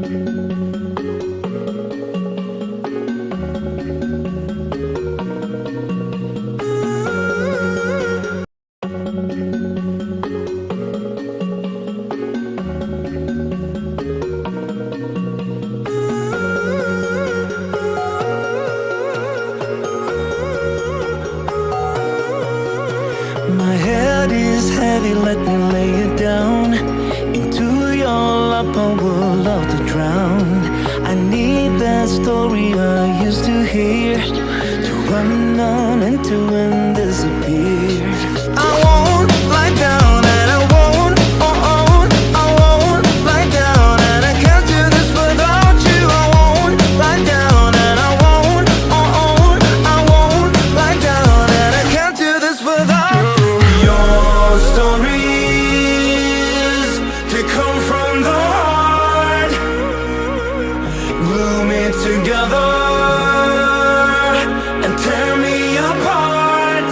My head is heavy, let me lay it down into your lap, I would love to drown. I need that story I used to hear, to run on and to end disappear. I won't lie down and I won't, I won't lie down, and I can't do this without you. I won't lie down and I won't, I won't lie down, and I can't do this without you. Your stories, they come from the heart, glue me together and tear me apart.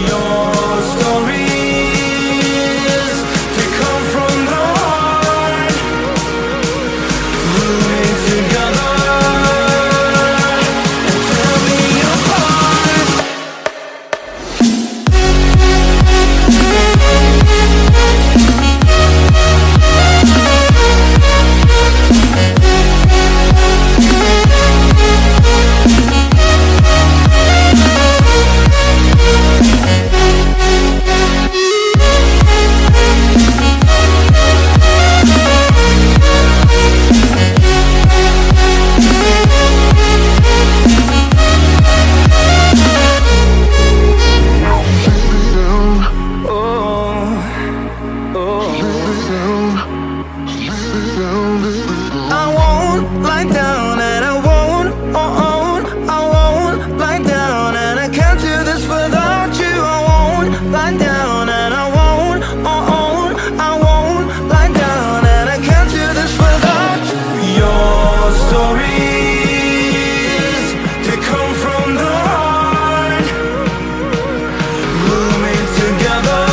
Your stories, they come from the heart, glue me together and tear me apart. I won't lie down and I won't, I won't lie down, and I can't do this without you. I won't lie down and I won't, I won't lie down, and I can't do this without you. Your stories, they come from the heart, glue me together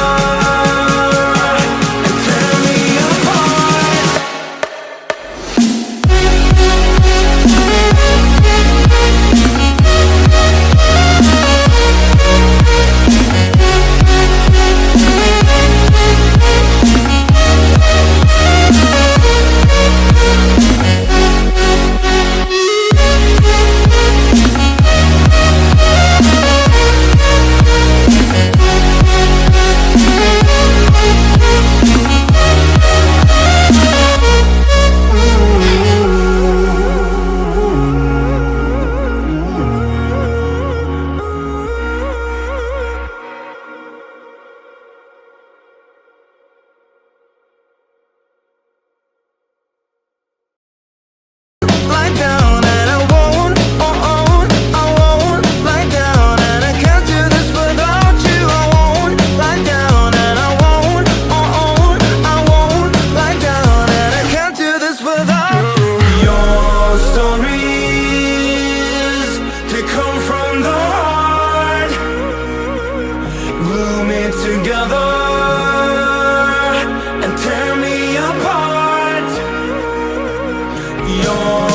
and tear me apart. Lie down and I won't, I won't lie down, and I can't do this without you. I won't lie down and I won't, I won't lie down, and I can't do this without you. Your stories, they come from the heart, glue me together and tear me apart. Your